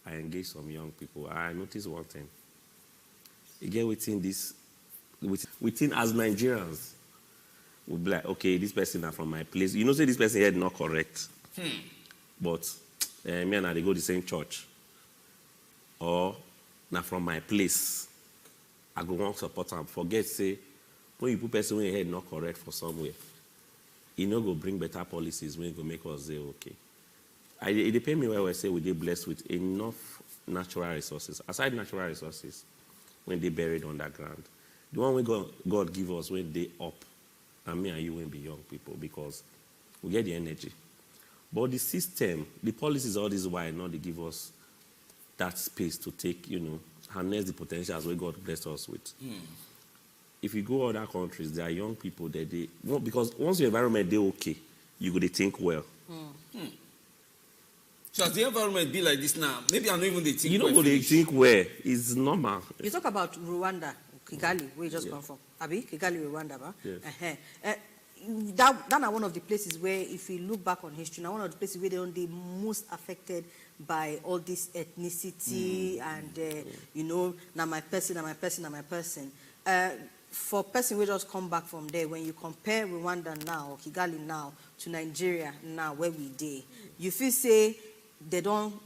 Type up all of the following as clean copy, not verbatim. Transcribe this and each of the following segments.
I engage some young people. I notice one thing. Again, within as Nigerians, we'll be like, okay, this person is from my place. You know, say this person here is not correct. But me and I, they go to the same church. Or, now from my place, I go want to support them. Forget, say, when you put person in your head not correct for somewhere, you know go bring better policies when you go make us say, okay. It depends me where I say we they blessed with enough natural resources. Aside natural resources, when they buried underground. The one we God give us when they up, and me and you will be young people because we get the energy. But the system, the policies, all this why not they give us that space to take, harness the potentials where God blessed us with. If you go other countries, there are young people that because once your environment they okay, you go to think well. So as the environment be like this now, maybe I'm not even the think. You don't go to think well. It's normal. You talk about Rwanda, Kigali, where you just come from. Abi, Kigali, Rwanda, ba? Yes. That are one of the places where, if you look back on history, now one of the places where they're the most affected by all this ethnicity and now my person. For person we just come back from there, when you compare Rwanda now, or Kigali now, to Nigeria now, where we dey, you feel say they don't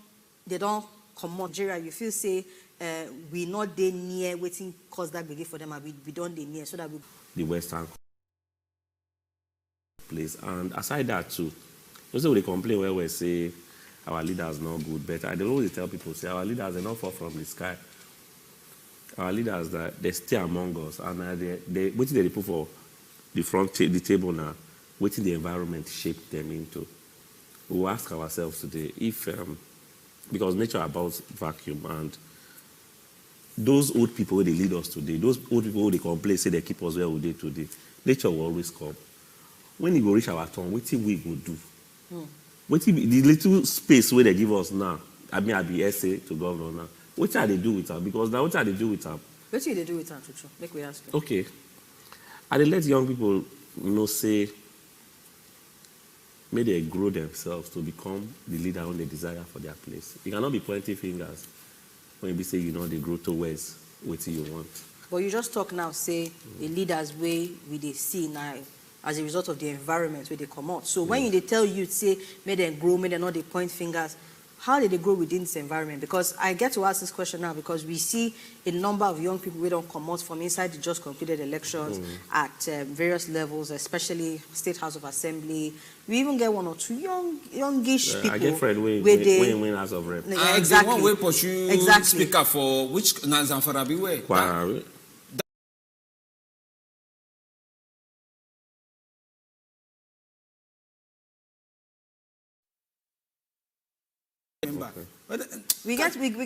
come Nigeria. You feel say we not dey near waiting cause that big for them, and we don't dey near so that we the Western place. And aside that too, you say they complain where we say our leaders not good, but I don't always tell people say our leaders are not fall from the sky. Our leaders that they stay among us, and they what they put for the the table now, what the environment shaped them into. We will ask ourselves today if because nature about vacuum, and those old people where they lead us today, those old people who they complain say they keep us where we did today, nature will always come. When it will reach our turn, what we will do? What the little space where they give us now? I mean, I'll be essay to governor now. What are they do with them? Because now what are they do with them? What do they do with them, Chuchu? Make we ask you. Okay. And they let young people say, may they grow themselves to become the leader when they desire for their place. You cannot be pointing fingers when you say they grow towards what you want. But you just talk now, say the leaders way they see now as a result of the environment where they come out. So when they tell you, say, may they grow, may they not they point fingers, how did they grow within this environment? Because I get to ask this question now because we see a number of young people who don't come out from inside the just completed elections at various levels, especially State House of Assembly. We even get one or two youngish people. I get friends win House of Rep. Exactly. One way pursue speaker for which Nazamfarabi way. We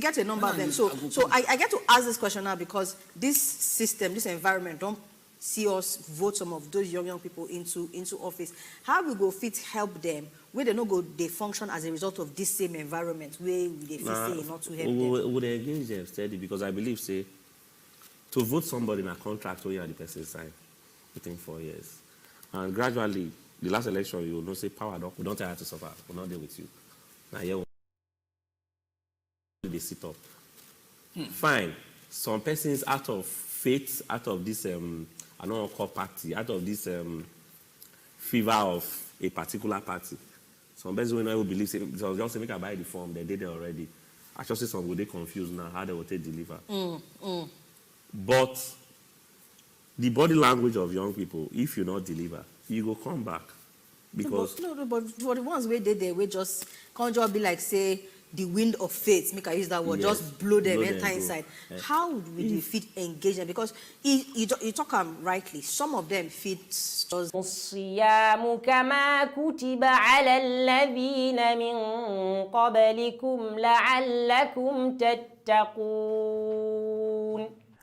get a number of them. So I get to ask this question now because this system, this environment, don't see us vote some of those young people into office. How we go fit help them where they not go they function as a result of this same environment where they feel say not to help them? Would engage them steady because I believe say to vote somebody in a contract where you are the person sign within 4 years. And gradually the last election you will not say power we don't tell you to suffer, we're not there with you. Now they sit up. Fine. Some persons out of faith, out of this I don't want to call party, out of this fever of a particular party. Some persons will not believe it was just make a buy the form, they did it already. I just say some will they confused now how they will take deliver. But the body language of young people, if you not deliver, you go come back. Because but for the ones where they there, we just can't just be like say the wind of faith, make I use that word, just blow them inside. How would we defeat engagement? Because you talk rightly, some of them fit just الصيام كما كتب على الذين من قبلكم لعلكم تتقون.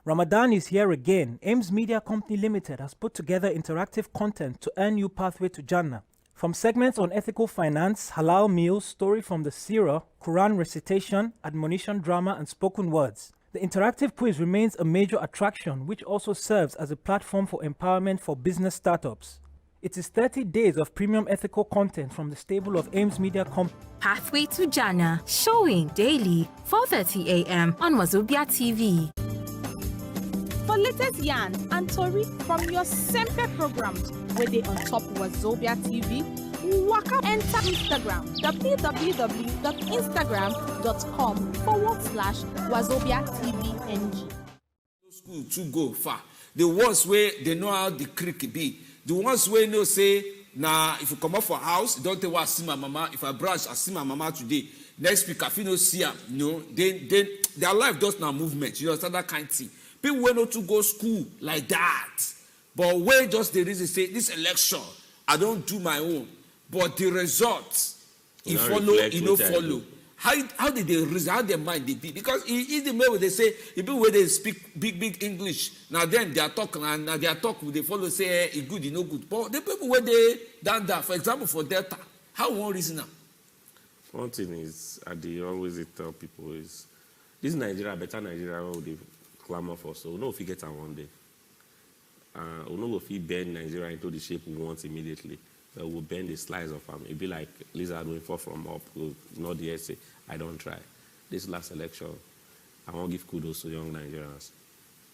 Ramadan is here again. Ames Media Company Limited has put together interactive content to earn you pathway to Jannah. From segments on ethical finance, halal meals, story from the Seerah, Quran recitation, admonition drama, and spoken words. The interactive quiz remains a major attraction, which also serves as a platform for empowerment for business startups. It is 30 days of premium ethical content from the stable of Ames Media Company. Pathway to Jannah, showing daily 4:30 a.m. on Wazobia TV. For latest yarn and tori from your Sempe programs, where they on top Wazobia TV, waka enter Instagram, www.instagram.com/Wazobia TVNG. School to go far. The ones where they know how the creek be. The ones where know say, nah, if you come up for house, don't tell what I see my mama. If I brush, I see my mama today. Next week, if you no see her, then their life does not movement. You understand that kind of thing. People went not to go school like that. But where just the reason say, this election, I don't do my own. But the results, you follow, you don't follow. How did they reason? How their mind they be? Because in the way they say, people where they speak big English, now then they are talking and now they are talking, they follow say it's good, you know good. But the people where they done that, for example, for Delta, how one reason now? One thing is, I always tell people is, this Nigeria, better Nigeria, what they clamor for. So we know if we get one day. We know if we bend Nigeria into the shape we want immediately. We'll bend the slice of them. It'll be like lizard will fall from up, not the essay. I don't try. This last election, I won't give kudos to young Nigerians.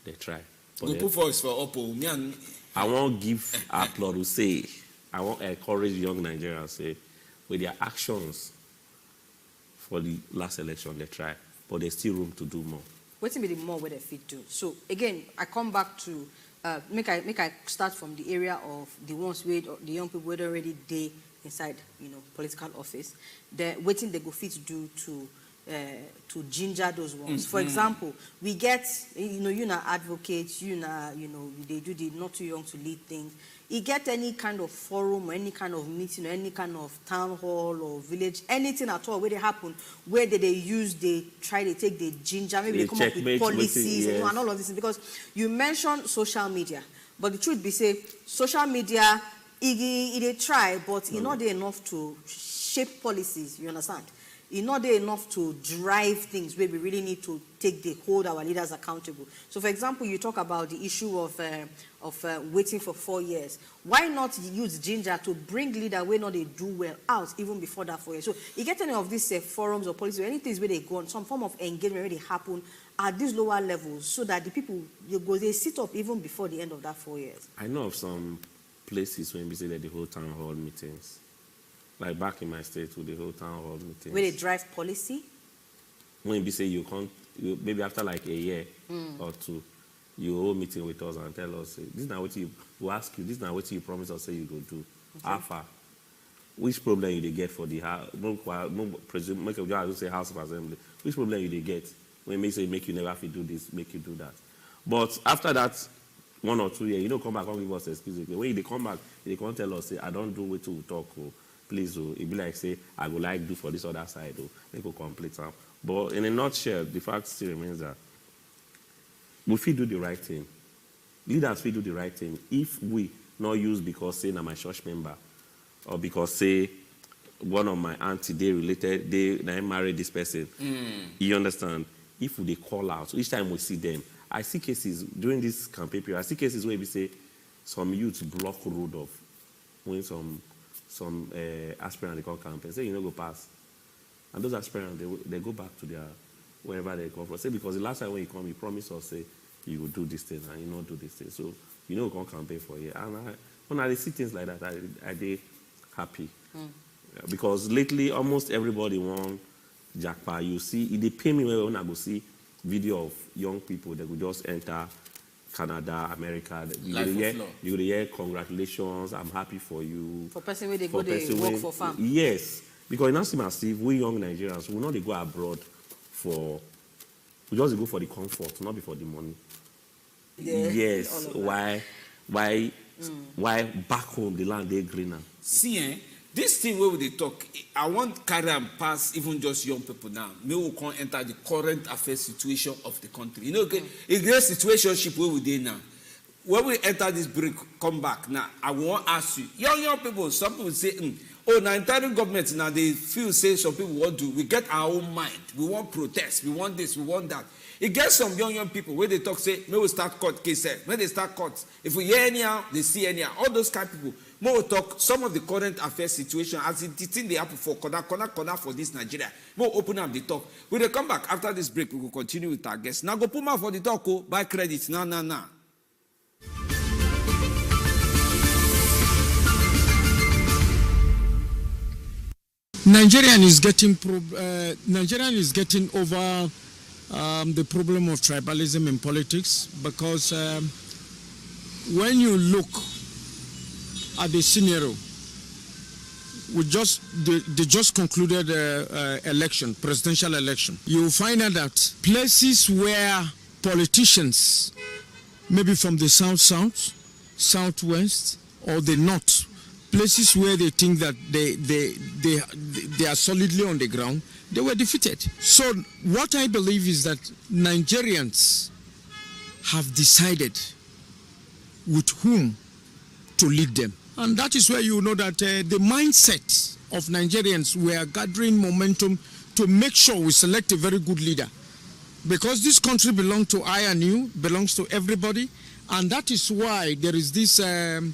They try. Go put voice for Oppo. I won't give applaud to say, I won't encourage young Nigerians say, with their actions for the last election, they try. But there's still room to do more. What's be the more where they fit do? So again, I come back to make I start from the area of the ones where the young people were already there inside, political office. They're waiting they go fit do to ginger those ones. For example, we get you're not advocates, they do the not too young to lead things. You get any kind of forum or any kind of meeting or any kind of town hall or village, anything at all where they happen, where they try to take the ginger, maybe they come up with policies and all of this. Because you mentioned social media, but the truth be say, social media, they try, but it's not there enough to shape policies, you understand? It's not there enough to drive things where we really need to hold our leaders accountable. So, for example, you talk about the issue of waiting for 4 years. Why not use ginger to bring leaders where not they do well out even before that 4 years? So, you get any of these forums or policies or anything where they go on, some form of engagement where they happen at these lower levels so that the people, they sit up even before the end of that 4 years. I know of some places when we say that the whole town hall meetings. Like back in my state with the whole town hall meetings. Where they drive policy? When we say maybe after like a year or two, you hold meeting with us and tell us, this is not what we'll ask you, this is not what you promise us say you go do. Okay. How far? Which problem you they get for the house? Make a say House of Assembly. Which problem you they get when they say make you never have to do this, make you do that. But after that 1 or 2 years, come back and give us excuse. When they come back, they can't tell us, say, I don't do what to talk. Please, it be like say, I would like do for this other side, they go complete time. But in a nutshell, the fact still remains that we fit do the right thing. Leaders fit do the right thing. If we not use because say I'm my church member, or because say one of my auntie they married this person. You understand? If they call out, so each time we see them, I see cases during this campaign period. I see cases where we say some youths block road of when some aspirant they call campaign, say go pass. And those aspirants, they go back to their, wherever they come from. Say, because the last time when you come, you promise us, say, you will do this thing, and you not do this thing. So, you come campaign for you. And when I see things like that, I dey happy. Because lately, almost everybody want jackpot. You see, they pay me when I go see video of young people that will just enter Canada, America. You hear congratulations, I'm happy for you. For person where they go, they work for farm. Yes, because in as massive, we young Nigerians, we not they go abroad we just go for the comfort, not for the money. Yeah, yes, why back home the land they greener. See, this thing where they talk, I want carry and pass even just young people now. May we can't enter the current affairs situation of the country. A great situationship where we dey now. When we enter this break, come back now. I want to ask you, young people. Some people say, oh, now interim government, now they feel say some people want to, we get our own mind. We want protest, we want this, we want that. It gets some young people where they talk, say, may we start court case, when they start court. If we hear anyhow, they see anyhow. All those kind of people, may we talk some of the current affairs situation as it is in the apple for corner for this Nigeria. May we open up the talk. When they come back after this break, we will continue with our guests. Now go put my for the talk, buy credits, now. Nigerian is getting over the problem of tribalism in politics because when you look at the scenario, they just concluded election, presidential election. You will find out that places where politicians, maybe from the south, southwest, or the north, places where they think that they are solidly on the ground, they were defeated. So what I believe is that Nigerians have decided with whom to lead them. And that is where you know that the mindset of Nigerians were gathering momentum to make sure we select a very good leader. Because this country belongs to I and you, belongs to everybody. And that is why there is this the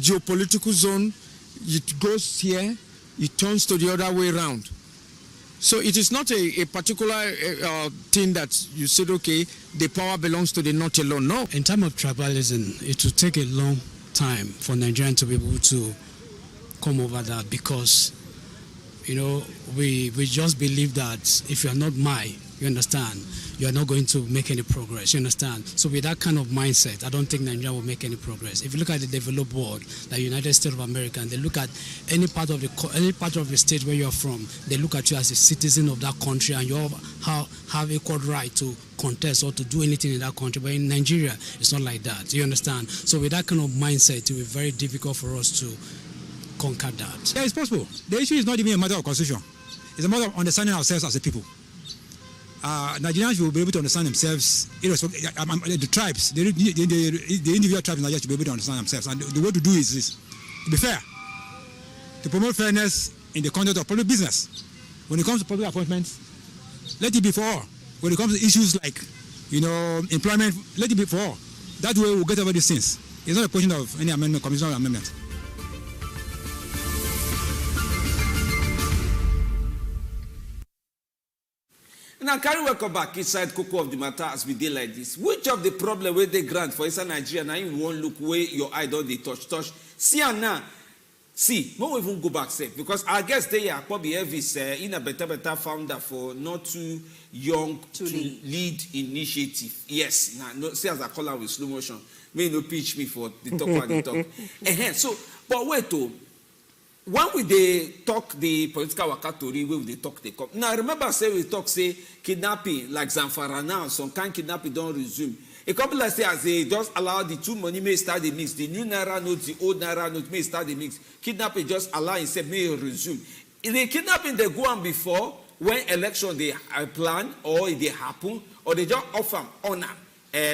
geopolitical zone. It goes here, it turns to the other way around. So it is not a particular thing that you said, okay, the power belongs to the north alone. No. In terms of tribalism, it will take a long time for Nigerians to be able to come over that because, you know, we just believe that if you are not you understand, you are not going to make any progress, you understand? So with that kind of mindset, I don't think Nigeria will make any progress. If you look at the developed world, the United States of America, and they look at any part of the state where you are from, they look at you as a citizen of that country and you have equal right to contest or to do anything in that country. But in Nigeria, it's not like that, you understand? So with that kind of mindset, it will be very difficult for us to conquer that. Yeah, it's possible. The issue is not even a matter of constitution. It's a matter of understanding ourselves as a people. Nigerians will be able to understand themselves, the tribes, the individual tribes in Nigeria should be able to understand themselves. And the way to do is this, to be fair, to promote fairness in the conduct of public business. When it comes to public appointments, let it be for all. When it comes to issues like, employment, let it be for all. That way we'll get over these things. It's not a question of any amendment, commission amendment. Now, carry welcome back inside Cocoa of the Matter as we deal like this. Which of the problem where they grant for inside Nigeria, now you won't look where your eye don't they touch. See and now, see, no even go back safe because I guess they are probably Elvis in a better founder for not too young to lead initiative. Yes, now no, see as I call her with slow motion, may no pitch me for the talk and the talk. So, but wait to. When we they talk the political wakatori, where they talk they come. Now remember say we talk say kidnapping like Zamfara now, some kind kidnapping don't resume. A couple of say as they just allow the two money may start the mix, the new naira notes, the old naira notes may start the mix. Kidnapping just allow instead may resume. In the kidnapping they go on before when election they plan or they happen or they just offer honor.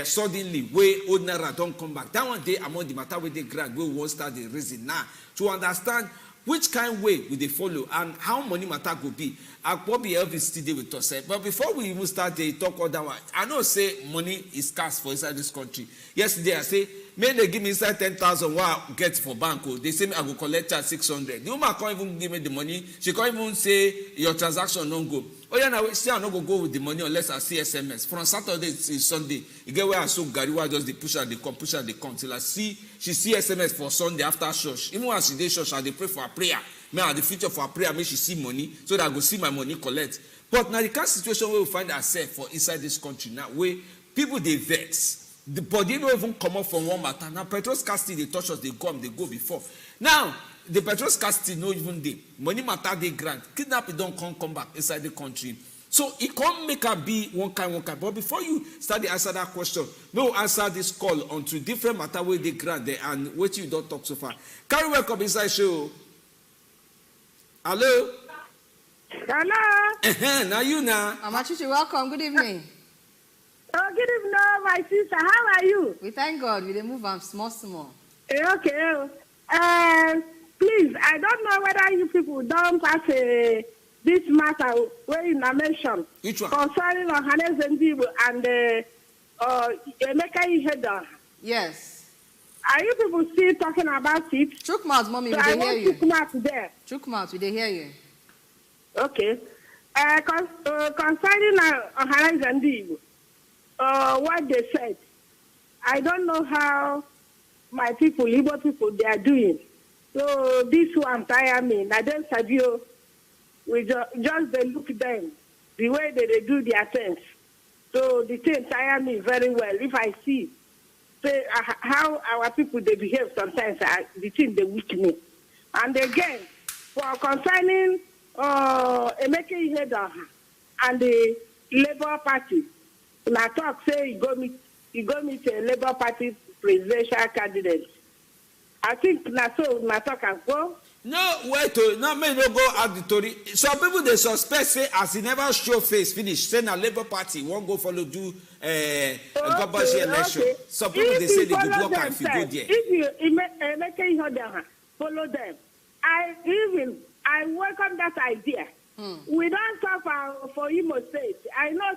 Suddenly, where old naira don't come back. That one day among the matter where they grant, we won't start the reason now to understand. Which kind of way will they follow and how money matter will be? I'll probably help you still with us. But before we even start the talk otherwise, I know say money is scarce for inside this country. Yesterday I say, may they give me inside 10,000 what I get for bank. They say I go collect at 600. The woman can't even give me the money. She can't even say your transaction don't go. Oh yeah, now still I'm not gonna go with the money unless I see SMS. From Saturday to Sunday, you get where I saw Gariwa just they push and they come till I see she see SMS for Sunday after church. Even when she did church, I they pray for a prayer. May I the future for a prayer, may she see money so that I go see my money collect. But now the kind of situation where we find ourselves for inside this country now, where people they vex, the body don't even come up from one matter. Now petrol scarcity they touch us, they come, they go before. Now the petrol scarcity no even day. Money matter they grant. Kidnapping don't come back inside the country. So it can't make her be one kind. But before you start to answer that question, no answer this call onto different matter where they grant there and what you don't talk so far. Carry welcome inside show. Hello. Hello. Now you now. Amachichi, welcome. Good evening. Oh, good evening, my sister. How are you? We thank God. We dey move on small. Okay. please, I don't know whether you people don't pass this matter where you mentioned. Which one? Concerning Ohanes Ndibo and Emeka Ihedioha. Yes. Are you people still talking about it? Chukmouth, mommy, So we I dey hear want you. Chukmouth there. Chukmouth, we dey hear you. Okay. Concerning Ohanes Ndibo, what they said, I don't know how my people, Igbo people, they are doing. So this one tire me. I don't Sabio. We just they look them the way they do their things. So the thing tire me very well. If I see say how our people they behave sometimes, the thing they weak me. And again, for concerning Emeka Ihedioha and the Labour Party, when I talk say you go meet a Labour Party presidential candidate. I think na so my talk and go. No, wait, no, may no go at the Tory. Some people they suspect say as he never show face finish, say na Labour Party won't go follow do governorship election. Okay. Some people they say they go block and if you go there. If you make Ihedioha follow them, I welcome that idea. We don't suffer for Imo State. I know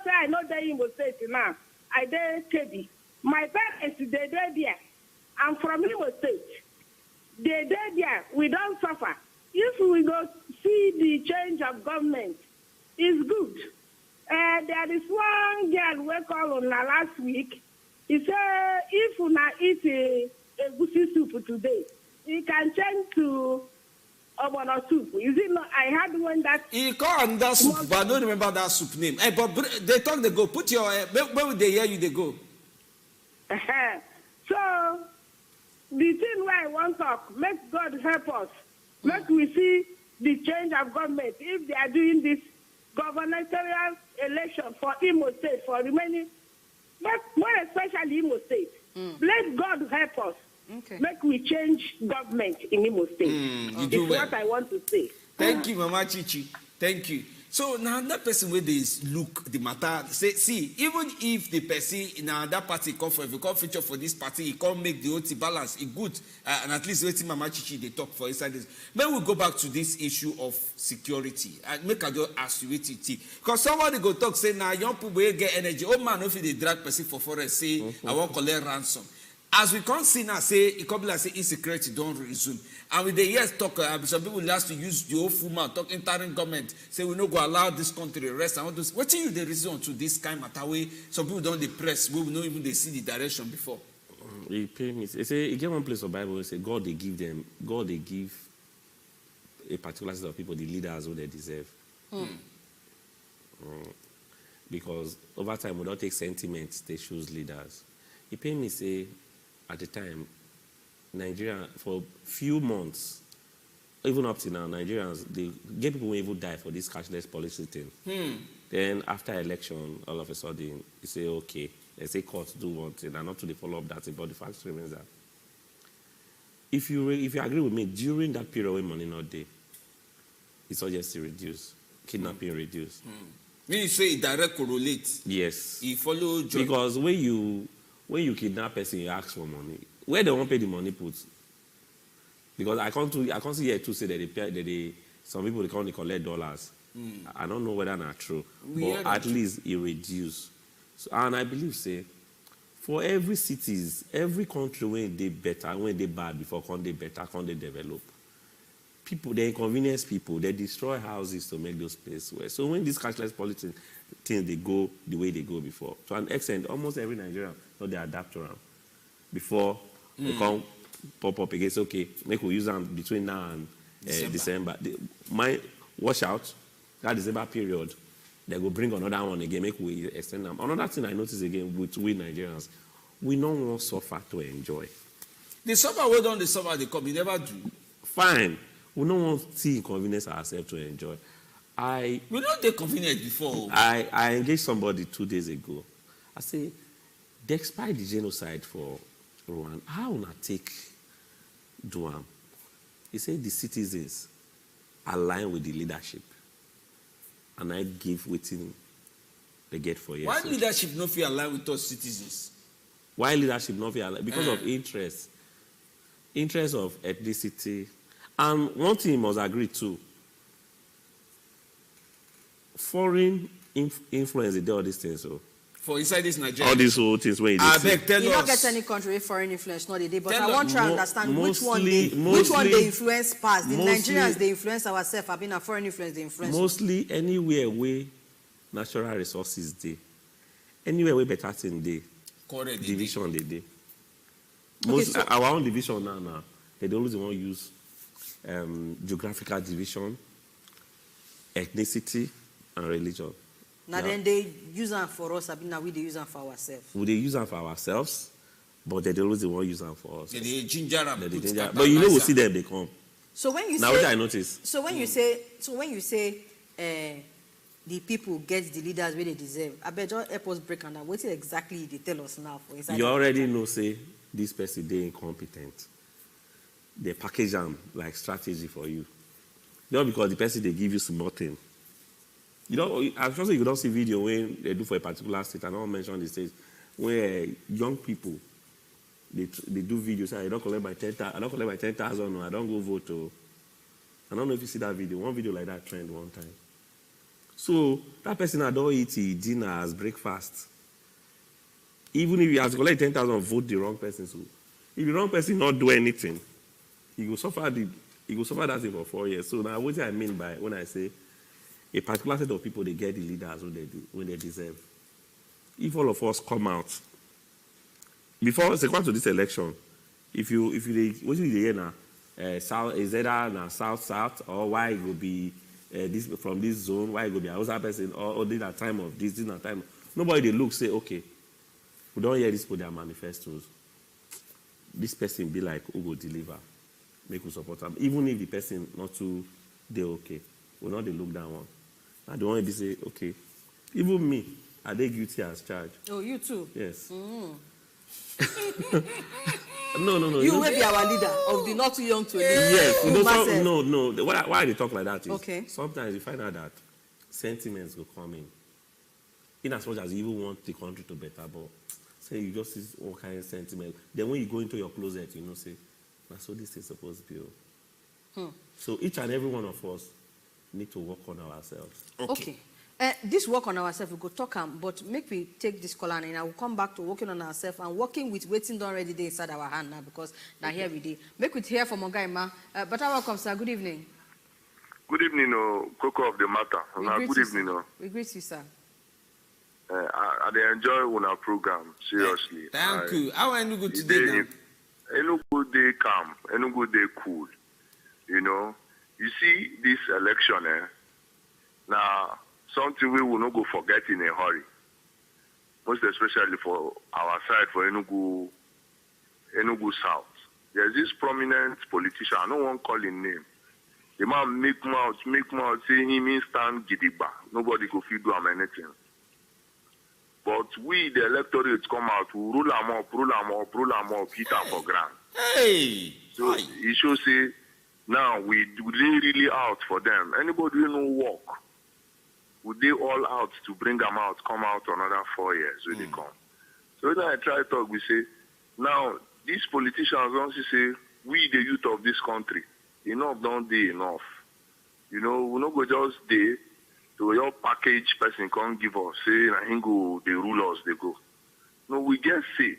the Imo State now. I did Kebi. My parents they there. I'm from Imo State. They there. We don't suffer. If we go see the change of government, it's good. There is one girl we call on last week. He said if we eat a goosey soup today, he can change to Obono soup. Is it not? I had one that. He called that soup, but I don't remember that soup name. But they talk, they go. Put your where would they hear you? They go. So the thing where I want to talk, make God help us. Make we see the change of government. If they are doing this gubernatorial election for Imo State, for remaining, but more especially Imo State, let God help us. Okay. Make we change government in Imo State. You do It's well. what I want to say. Thank you, Mama Chichi. Thank you. So now that person where they look the matter, say, see, even if the person in another party come for, if you come feature for this party, he can't make the OT balance, it good, and at least waiting Mama Chichi they talk for inside this. Then we go back to this issue of security. And make I just ask you it, because somebody go talk say now young people will get energy. Oh man, if they drag person for forest, say I want collect ransom. As we can't see now, say it could be like say insecurity don't resume. And with the years talk, some people last to use the old full mouth, talk interim government, say we no go allow this country to rest. And all those. What you the reason to this kind of matter way? Some people don't depress. We will not even they see the direction before. They pay me. They say you get one place of Bible. They say God they give a particular set of people the leaders who they deserve. Because over time we don't take sentiments. They choose leaders. He pay me say. At the time, Nigeria, for few months, even up to now, Nigerians, they get people who even die for this cashless policy thing. Then after election, all of a sudden, you say, okay, they say courts do one thing, and not to follow up that thing, but the fact remains that if you agree with me, during that period when money not there, insurgency reduce, kidnapping reduce. When you say it direct correlate, yes. you follow because when you kidnap a person, you ask for money. Where they won't pay the money put? Because I can't see here to say that some people they can't collect dollars. I don't know whether that's true, but at least it reduce. So, and I believe say for every cities, every country when they better, when they bad before can they better, can they develop. People, they inconvenience people, they destroy houses to make those places worse. So when these cashless policy things they go the way they go before, to an extent, almost every Nigerian, so they adapt to them. Before they come pop up against, okay, make we use them between now and December. Watch out, that December period, they go bring another one again, make we extend them. Another thing I notice again with we Nigerians, we don't want suffer to enjoy. The suffer, well done, the suffer, they come, you never do. Fine. We don't want to see inconvenience ourselves to enjoy. We don't take convenience before. I engaged somebody 2 days ago. I say, despite the genocide for Rwanda, how will I take Duam? He said the citizens align with the leadership. And I give waiting they get for years. Why leadership not feel align with us citizens? Why leadership not feel align? Because of interest. Interest of ethnicity. And one thing you must agree to, foreign influence, they do all these things. So. For inside this Nigeria. All these whole things when you beg, tell us. You don't get any country with foreign influence, not a day. But Tell I want to understand which one they influence past. The Nigerians, they influence ourselves. I've been a foreign influence, they influence. Mostly anywhere where natural resources they, anywhere where better thing they, division they dey. Most our own division now, they always want to use geographical division, ethnicity, and religion. Now then they use them for us, I mean, now we they use them for ourselves. We they use them for ourselves, but they always want to use them for us. They ginger them. But you know we see them, they come. So when you now say, what I notice. So when you say the people get the leaders where they deserve, I bet just help us break on that. What exactly they tell us now for inside? You already know, say this person they incompetent. They package them like strategy for you. Not because the person they give you small thing. You know, I'm sure you don't see video when they do for a particular state. I don't mention the state where young people they do videos. Say, I don't collect my 10,000. I don't collect my 10,000. I don't go vote. I don't know if you see that video. One video like that trend one time. So that person I don't eat dinner as breakfast. Even if you have to collect 10,000, vote the wrong person. So if the wrong person not do anything, he will suffer that thing for 4 years. So now what do I mean by when I say a particular set of people, they get the leaders when they deserve. If all of us come out, before second to this election, if you what you hear now, south is either now south or why it will be this from this zone, why it will be a Hausa person or this at time of this at time. Nobody they look say okay, we don't hear this for their manifestos. This person be like who will deliver, make we support them, even if the person not too they okay, we not they look down one. I don't want to say, okay, even me, are they guilty as charged? Oh, you too? Yes. Mm. No. You will be our leader of the not too young to lead. Yes. No. Why they talk like that is okay. Sometimes you find out that sentiments will come in as much as you even want the country to better, but say you just see all kind of sentiment. Then when you go into your closet, you know, say, that's what this is supposed to be. So each and every one of us need to work on ourselves. Okay. This work on ourselves, we go talk but make we take this call and I will come back to working on ourselves and working with waiting done already there inside our hand now because now here we do. Make we hear from Ogaima. But welcome, sir. Good evening. Good evening, Coco of the matter. Good evening. We greet you, sir. I enjoy our program, seriously. Thank you. How are you good today now? Enugu day calm, Enugu day cool. You know, you see this election, now something we will not go forget in a hurry. Most especially for our side, for Enugu South. There's this prominent politician, I don't want to call his name. The man make mouth, say he means stand gidigba. Nobody go feed him anything. But we, the electorate, come out, we rule them up, hit them for ground. Hey! So he should say, now we lay really out for them. Anybody who no work, would they all out to bring them out, come out another 4 years when they come. So when I try to talk, we say, now these politicians don't say, we the youth of this country, enough don't they enough. You know, we not go just day to your package person can't give us, say, I think go, they rule us, they go. No, we get say.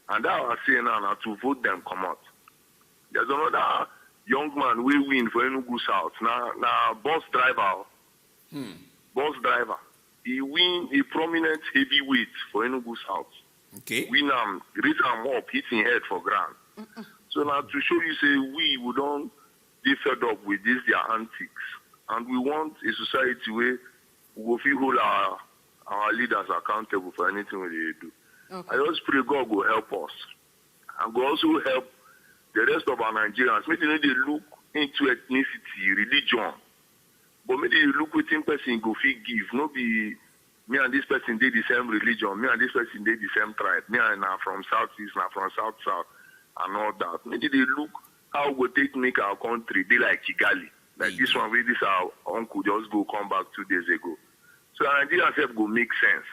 And that I say now to vote them come out. There's another young man we win for Enugu South. Now bus driver. Bus driver. He win a prominent heavyweight for Enugu South. Okay. Win him, raise him up, hit him head for ground. So now to show you, say, we don't be fed up with this, their antics. And we want a society where we will feel hold our leaders accountable for anything they do. Okay. I just pray God will help us. And God also help the rest of our Nigerians. Maybe they look into ethnicity, religion. But maybe you look within person go fit give. No be me and this person did the same religion. Me and this person did the same tribe. Me and now from southeast, now from south and all that. Maybe they look how we take make our country be like Kigali. Like this one where this our uncle just go come back 2 days ago. So Nigeria self go make sense.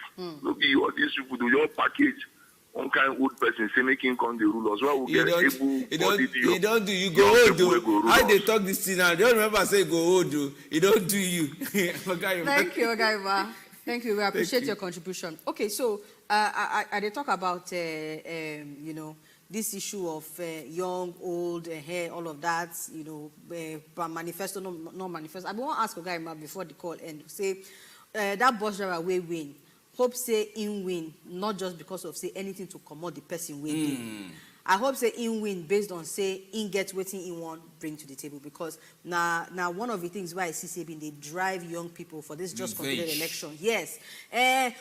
Look, all these people do your package one kind old person say making come the rulers. Why we get you don't do you go old though. How they talk this thing now? I don't remember say go old though. It don't do you. Thank you, Ogaiba. Thank you. We appreciate your contribution. Okay, so I did talk about you know, this issue of young, old, hair, all of that, you know, manifesto, no manifesto. I want to ask Ogaiba before the call end. Say that bus driver will win. Hope say in win, not just because of say anything to commode the person win. I hope say in win based on say in get waiting in one bring to the table, because now one of the things why I see say they drive young people for this just concluded election. Yes,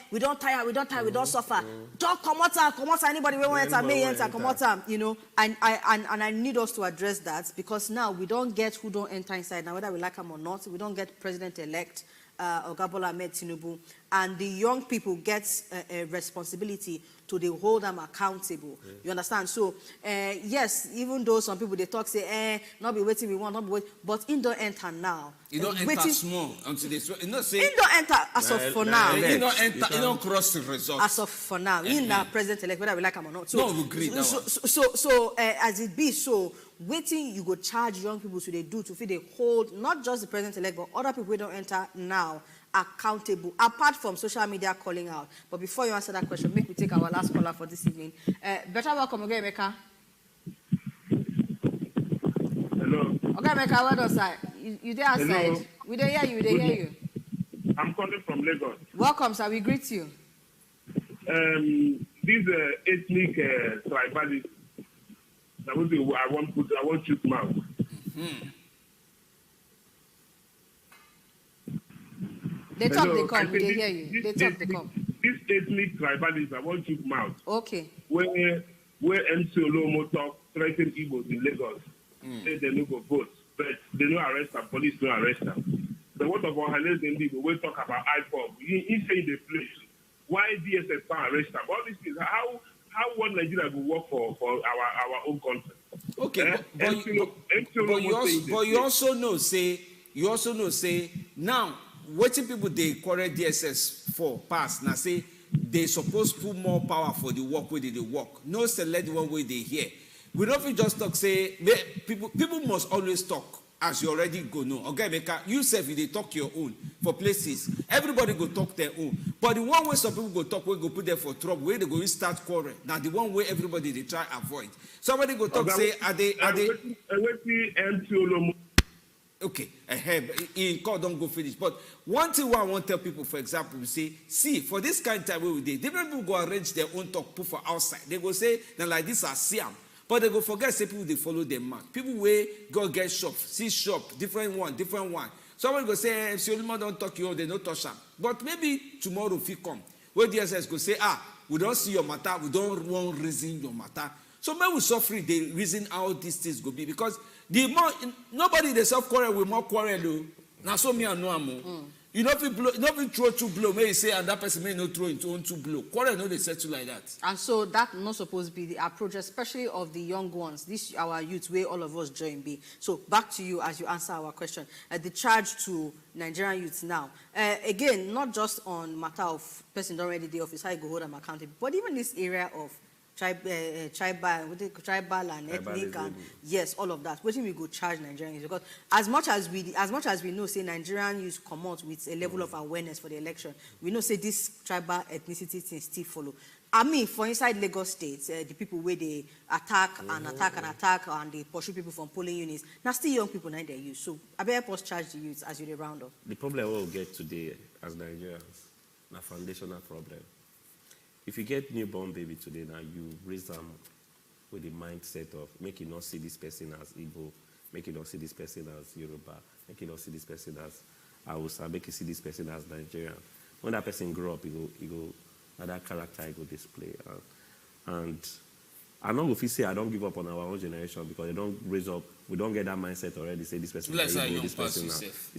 we don't tire, we don't suffer. Don't come out, anybody we want to may enter, come out, you know. And I need us to address that, because now we don't get who don't enter inside. Now whether we like them or not, we don't get president-elect Bola Ahmed Tinubu, and the young people get a responsibility to they hold them accountable. You understand? So yes, even though some people they talk say not be waiting we want, not be waiting, but in don't enter now. You don't enter small until they say in don't enter as of for now. You don't enter, you don't cross the result. As of for now, in the president elect, whether we like them or not. So, no, we agree. So as it be, so waiting you go charge young people to they do to feel they hold not just the president elect but other people who don't enter now accountable, apart from social media calling out. But before you answer that question, make me take our last caller for this evening. Better welcome again, Emeka. Hello. Okay, Emeka, what else? You there outside? Hello. We don't hear you. We don't hear you. I'm calling from Lagos. Welcome, sir. We greet you. These ethnic tribalism. I want you to mouth. They talk, they come. They hear you. They talk, they come. This ethnic tribalism, I want you to mouth. Okay. Where MC Olomo talk, threaten Igbos in Lagos. Say they no go vote, but they no arrest them. Police no arrest them. The word of our Hales in Igbo, we talk about IPOB. He say the place. Why DSS can't arrest them? All these things. How one Nigeria will work for our own country? Okay, but you also know say now wetin people they correct DSS for pass now say they suppose put more power for the work where they work. No select one way they hear. We don't fit just talk say people must always talk. As you already go know, okay, Emeka, you self they talk your own for places. Everybody go talk their own. But the one way some people go talk, we go put them for trouble, where they go start quarrel. Now the one way everybody they try avoid. Somebody go talk say, are they? Okay, in call don't go finish. But one thing I want to tell people, for example, we say, see, for this kind of time where we did, different people go arrange their own talk, put for outside. They go say, then like this are Siam. But they go forget say people they follow them man. People wey go get shop, see shop, different one. Someone go say, if Solomon don't talk you, they don't touch them. But maybe tomorrow if you come, where DSS go say, we don't see your matter, we don't want reason your matter. So maybe we suffer the reason how these things go be, because the more nobody they self quarrel with more quarrel though. Now so me and no amo. You know if you blow, not if throw two blow, may say and that person may not throw into own two blow. Quarrel no they settle like that. And so that not supposed to be the approach, especially of the young ones. This our youth where all of us join be. So back to you as you answer our question. The charge to Nigerian youths now. Again, not just on matter of person don't already the office, how you go hold them accountable, but even this area of tribal and ethnic and yes, all of that. What we go charge Nigerians, because as much as we know, say Nigerian youth come out with a level of awareness for the election, we know say this tribal ethnicity thing still follow. I mean, for inside Lagos State, the people where they attack and they pursue people from polling units, now still young people now they use. So I better post charge the youths as you round up. The problem we'll get today as Nigerians, a foundational problem. If you get newborn baby today, now you raise them with the mindset of make you not see this person as Igbo, make you not see this person as Yoruba, make you not see this person as Hausa, make you see this person as Nigerian. When that person grow up, he go that character he go display. And I'm not going to say I don't give up on our own generation because they don't raise up, we don't get that mindset already. Say this person is Igbo, this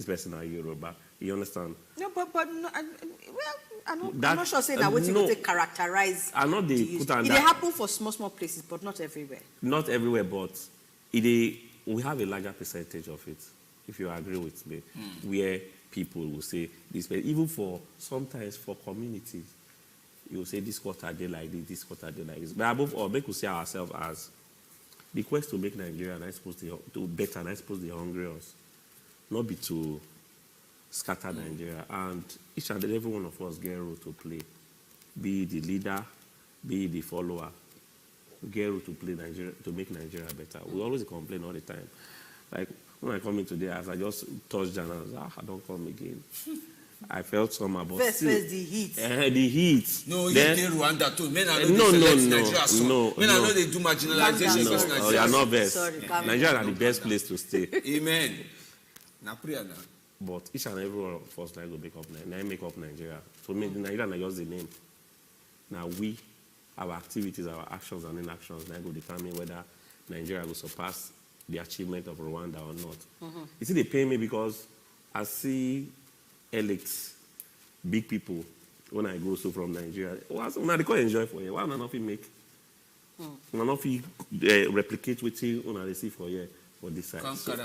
person is Yoruba. You understand? No, but no, I'm not sure saying that what you would characterize. I know they put on it that. It happen for small places, but not everywhere. Not everywhere, but we have a larger percentage of it. If you agree with me, where people will say this, even for sometimes for communities, you will say this quarter they like this quarter they like this. But above all, make we see ourselves as the quest to make Nigeria, and I suppose to better, and I suppose the hungriest, not be to scatter Nigeria. And each and every one of us get a role to play. Be the leader, be the follower. We get a role to play Nigeria, to make Nigeria better. We always complain all the time. Like when I come in today, as I just touched down, I was like, I don't come again. I felt somehow, but first still, the heat. The heat. No, then, you did Rwanda too. Men are not Nigeria. Men are not they do marginalization against Nigeria. You are not best. Sorry, Nigeria are the best place to stay. Amen. Na prayer now. But each and every one of us like to make up Nigeria. So Nigeria is just the name. Now we, our activities, our actions and inactions, now go determine whether Nigeria will surpass the achievement of Rwanda or not. You see, they pay me because I see elects, big people, when I go so from Nigeria. When they call enjoy for you, why not make? Why not replicate what they see for you for this side?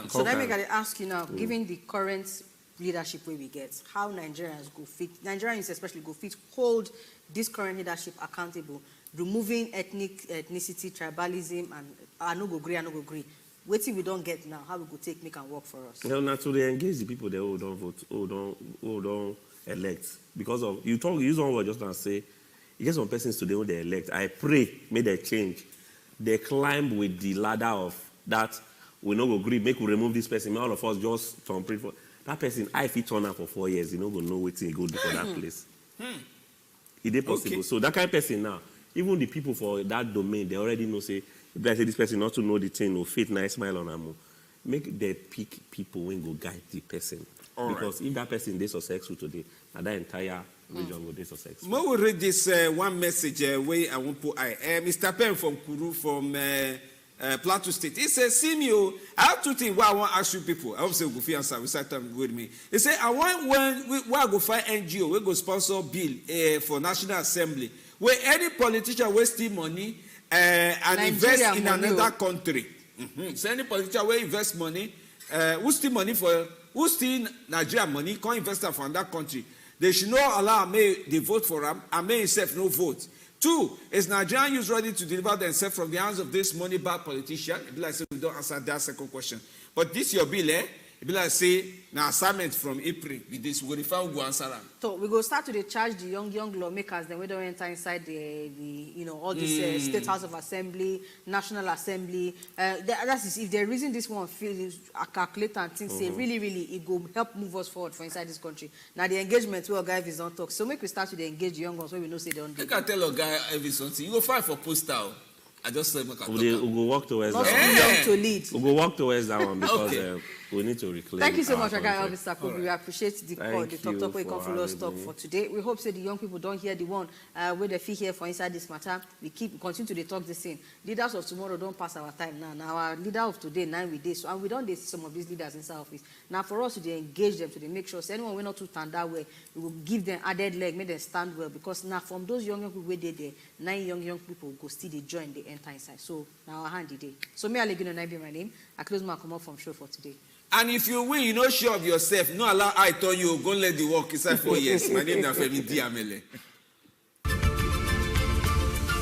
So let me ask you now, given the current leadership where we get, how Nigerians especially go fit hold this current leadership accountable, removing ethnicity, tribalism, and I no go agree. Waiting we don't get now, how we go make and work for us? Well, naturally engage the people there who don't vote, who don't elect. Because of you use one word just now say, you get some persons today who they elect. I pray, may they change. They climb with the ladder of that we no go agree, make we remove this person. All of us just turn pray for that person. If he turn up for 4 years, you know go know waiting he go do for that place. It is possible. Okay. So that kind of person now, even the people for that domain, they already know say, if I say this person not to know the thing, no faith, nice smile on them, make them pick people when go guide the person. All because if that person is successful today, and that entire region will be successful. When we read this one message where I won't put Mr. Penn from Kuru from Plateau State. He says, Simio, I have two things why I want to ask you people. I hope say go answer with time with me. He said, I want when I go find NGO, we go sponsor bill for National Assembly, where any politician wasting money and invest in another country. So any politician will invest money, who steal money for, who steal Nigerian money, can't invest for another country. They should not allow me they vote for them, and may himself no vote. 2, is Nigerian youth ready to deliver themselves from the hands of this money bag politician? It be like say we don't answer that second question. But this your bill, it be like say now assignment from April with this we go answer them. So we go start to charge the young lawmakers, then we don't enter inside the all this State House of Assembly, National Assembly. That is if they're reason this one feel calculate and things say really it go help move us forward for inside this country. Now the engagement where guy is don't talk. So make we start to engage the young ones where we know say they don't do. I can tell a guy every something. You go fight for postal. I just said we go walk towards that one. To lead. We go walk towards that one because we need to reclaim. Thank you so much, Mr. Kobe. We appreciate the call, the talk we come follow us talk for today. We hope that the young people don't hear the one where they feel here for inside this matter. We continue to talk the same. Leaders of tomorrow don't pass our time now. Now our leader of today, 9 with this, and we don't see some of these leaders inside office. Now for us to engage them, to make sure anyone will not to stand that way, we will give them added leg, make them stand well. Because now from those young people where they there, 9 young people go still they join the enter inside. So now our hand today. So me Alegino Nai be my name. I close my come up from show for today. And if you win, you know sure of yourself. No allow I tell you, go let the work inside 4 years. My name is Femi Diamele.